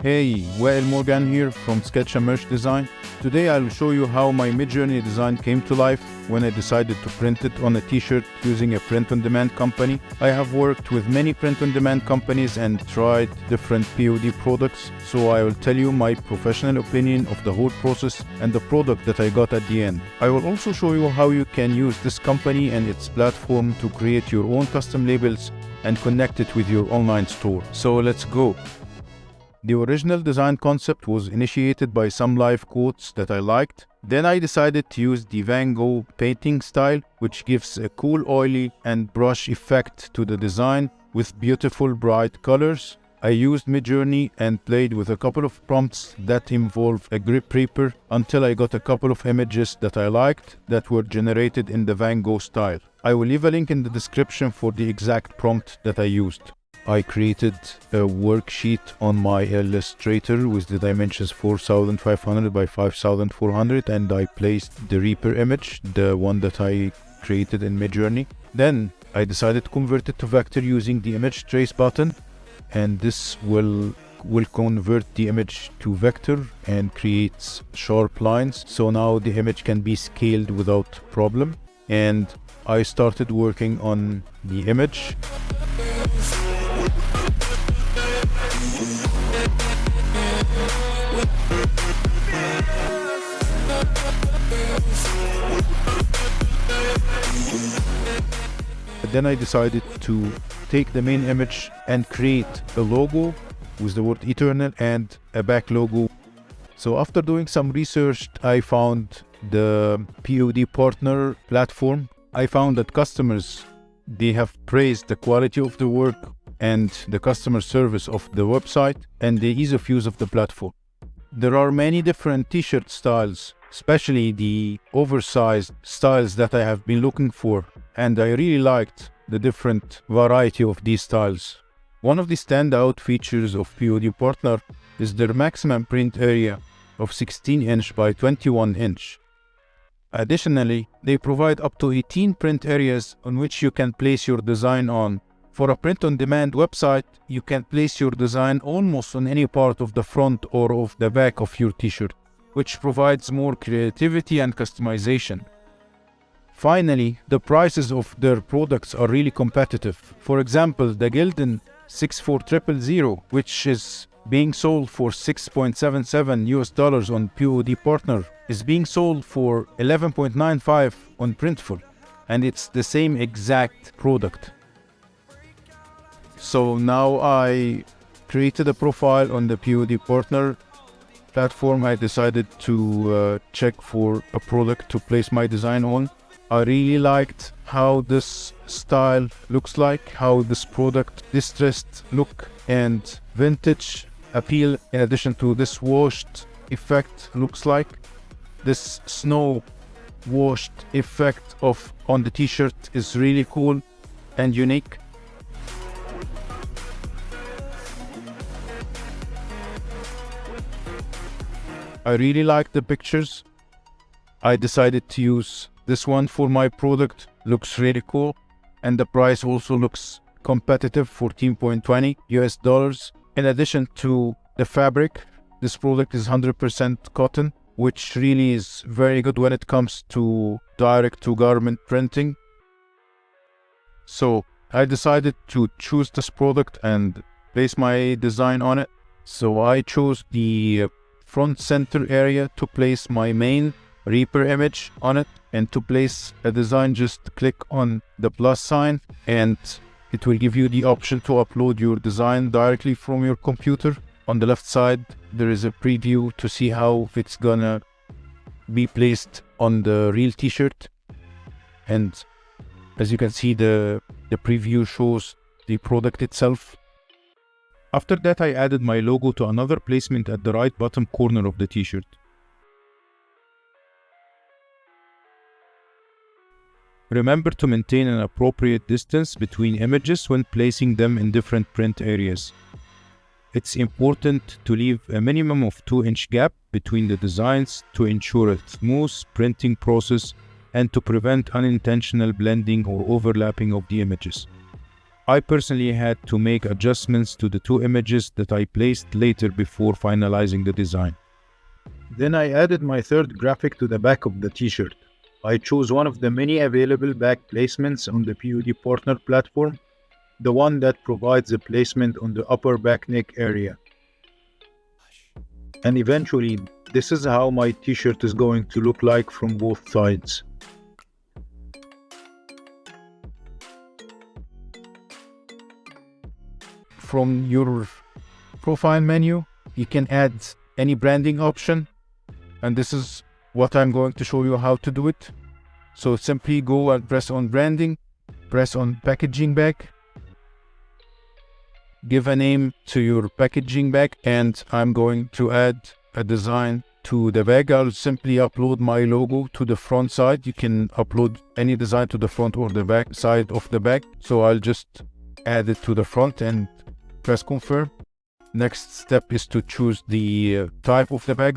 Hey, waelmorgan here from Sketchaa Merch Design. Today I'll show you how my Midjourney design came to life when I decided to print it on a t-shirt using a print-on-demand company. I have worked with many print-on-demand companies and tried different POD products, so I will tell you my professional opinion of the whole process and the product that I got at the end. I will also show you how you can use this company and its platform to create your own custom labels and connect it with your online store. So let's go. The original design concept was initiated by some live quotes that I liked. Then I decided to use the Van Gogh painting style, which gives a cool oily and brush effect to the design with beautiful bright colors. I used Midjourney and played with a couple of prompts that involve a grip paper until I got a couple of images that I liked that were generated in the Van Gogh style. I will leave a link in the description for the exact prompt that I used. I created a worksheet on my Illustrator with the dimensions 4500 by 5400, and I placed the Reaper image, the one that I created in Midjourney. Then I decided to convert it to vector using the image trace button, and this will convert the image to vector and creates sharp lines, so now the image can be scaled without problem. And I started working on the image. Then I decided to take the main image and create a logo with the word eternal and a back logo. So after doing some research, I found the Podpartner platform. I found that customers, they have praised the quality of the work and the customer service of the website and the ease of use of the platform. There are many different t-shirt styles, especially the oversized styles that I have been looking for, and I really liked the different variety of these styles. One of the standout features of Podpartner is their maximum print area of 16 inch by 21 inch. Additionally, they provide up to 18 print areas on which you can place your design on. For a print-on-demand website, you can place your design almost on any part of the front or of the back of your t-shirt, which provides more creativity and customization. Finally, the prices of their products are really competitive. For example, the 𝗗𝗜𝗦𝗖𝗢𝗗𝗃, which is being sold for $6.77 on Podpartner, is being sold for $11.95 on Printful, and it's the same exact product. So now I created a profile on the Podpartner platform. I decided to check for a product to place my design on. I really liked how this style looks like, how this product, distressed look and vintage appeal, in addition to this washed effect looks like. This snow washed effect on the t-shirt is really cool and unique. I really like the pictures. I decided to use this one for my product. Looks really cool, and the price also looks competitive, $14.20. In addition to the fabric, this product is 100% cotton, which really is very good when it comes to direct-to-garment printing. So I decided to choose this product and place my design on it. So I chose the front center area to place my main Reaper image on it, and to place a design, just click on the plus sign and it will give you the option to upload your design directly from your computer. On the left side there is a preview to see how it's gonna be placed on the real t-shirt, and as you can see the preview shows the product itself. After that, I added my logo to another placement at the right bottom corner of the t-shirt. Remember to maintain an appropriate distance between images when placing them in different print areas. It's important to leave a minimum of 2-inch gap between the designs to ensure a smooth printing process and to prevent unintentional blending or overlapping of the images. I personally had to make adjustments to the two images that I placed later before finalizing the design. Then I added my third graphic to the back of the t-shirt. I chose one of the many available back placements on the Podpartner platform, the one that provides a placement on the upper back neck area. And eventually, this is how my t-shirt is going to look like from both sides. From your profile menu, you can add any branding option, and this is what I'm going to show you how to do it. So simply go and press on branding, press on packaging bag, give a name to your packaging bag, and I'm going to add a design to the bag. I'll simply upload my logo to the front side. You can upload any design to the front or the back side of the bag. So I'll just add it to the front and press confirm. Next step is to choose the type of the bag.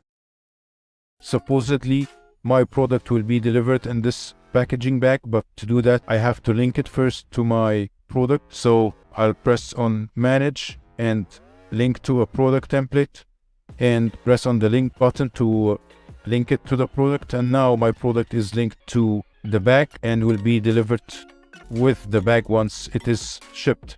Supposedly my product will be delivered in this packaging bag, but to do that I have to link it first to my product. So I'll press on manage and link to a product template and press on the link button to link it to the product, and now my product is linked to the bag and will be delivered with the bag once it is shipped.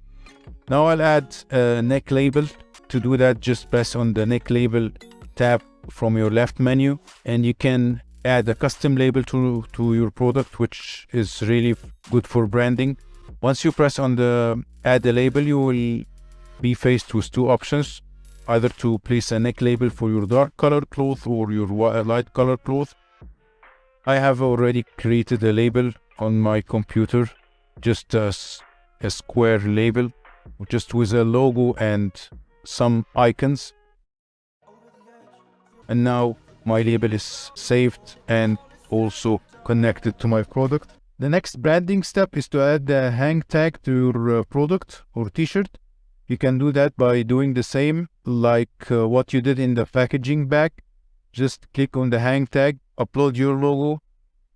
Now I'll add a neck label. To do that, just press on the neck label tab from your left menu, and you can add a custom label to your product, which is really good for branding. Once you press on the add a label, you will be faced with two options, either to place a neck label for your dark color cloth or your light color cloth. I have already created a label on my computer, just a square label, just with a logo and some icons. And now my label is saved and also connected to my product. The next branding step is to add the hang tag to your product or t-shirt. You can do that by doing the same like what you did in the packaging bag. Just click on the hang tag, upload your logo,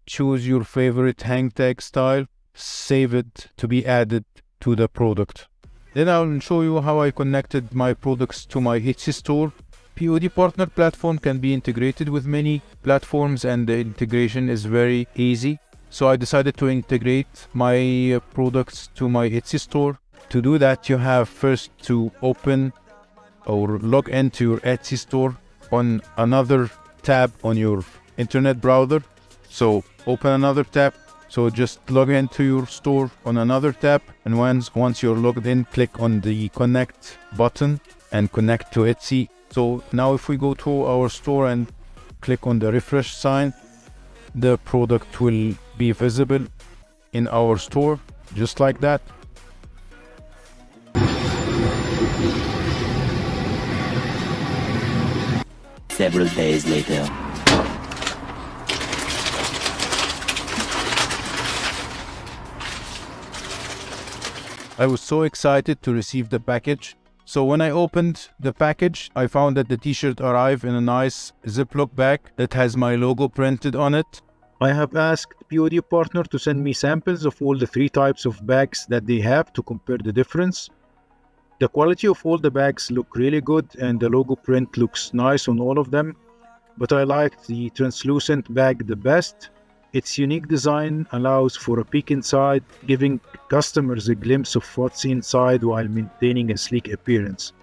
choose your favorite hang tag style, save it to be added to the product. Then I'll show you how I connected my products to my Etsy store. Podpartner platform can be integrated with many platforms, and the integration is very easy. So I decided to integrate my products to my Etsy store. To do that, you have first to open or log into your Etsy store on another tab on your internet browser. So open another tab. So just log into your store on another tab, and once you're logged in, click on the connect button and connect to Etsy. So now if we go to our store and click on the refresh sign, the product will be visible in our store, just like that. Several days later. I was so excited to receive the package. So when I opened the package, I found that the t-shirt arrived in a nice Ziploc bag that has my logo printed on it. I have asked Podpartner to send me samples of all the 3 types of bags that they have to compare the difference. The quality of all the bags look really good, and the logo print looks nice on all of them, but I liked the translucent bag the best. Its unique design allows for a peek inside, giving customers a glimpse of what's inside while maintaining a sleek appearance.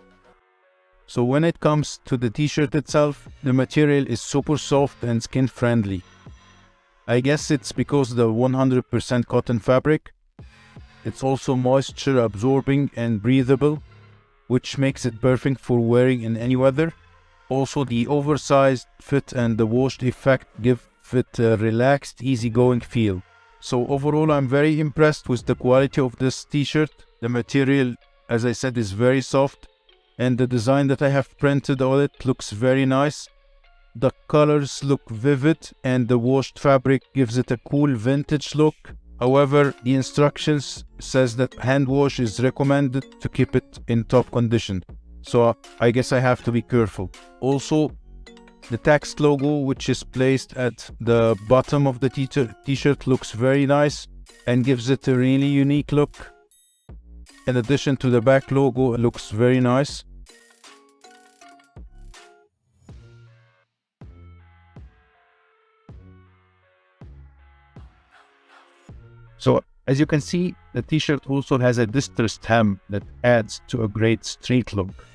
So when it comes to the t-shirt itself, the material is super soft and skin friendly. I guess it's because the 100% cotton fabric. It's also moisture absorbing and breathable, which makes it perfect for wearing in any weather. Also, the oversized fit and the washed effect give it a relaxed, easygoing feel. So overall, I'm very impressed with the quality of this t-shirt. The material, as I said, is very soft, and the design that I have printed on it looks very nice. The colors look vivid, and the washed fabric gives it a cool vintage look. However, the instructions says that hand wash is recommended to keep it in top condition. So I guess I have to be careful. Also, the text logo, which is placed at the bottom of the t-shirt, looks very nice and gives it a really unique look. In addition to the back logo, it looks very nice. So as you can see, the t-shirt also has a distressed hem that adds to a great street look.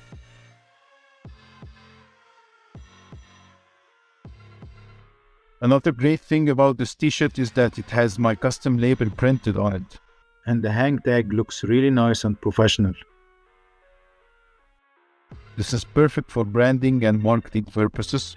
Another great thing about this t-shirt is that it has my custom label printed on it, and the hang tag looks really nice and professional. This is perfect for branding and marketing purposes,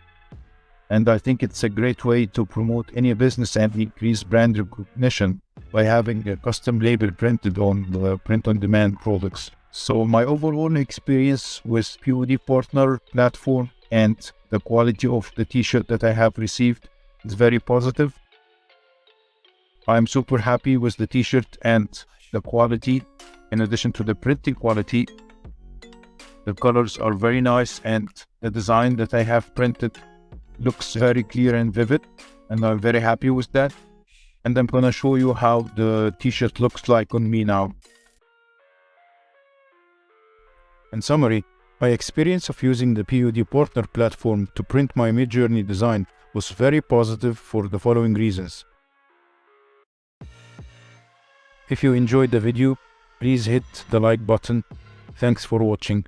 and I think it's a great way to promote any business and increase brand recognition by having a custom label printed on the print-on-demand products. So my overall experience with Podpartner platform and the quality of the t-shirt that I have received is very positive. I'm super happy with the t-shirt and the quality. In addition to the printing quality, the colors are very nice and the design that I have printed looks very clear and vivid, and I'm very happy with that. And I'm gonna show you how the t-shirt looks like on me now. In summary, my experience of using the Podpartner platform to print my Midjourney design was very positive for the following reasons. If you enjoyed the video, please hit the like button. Thanks for watching.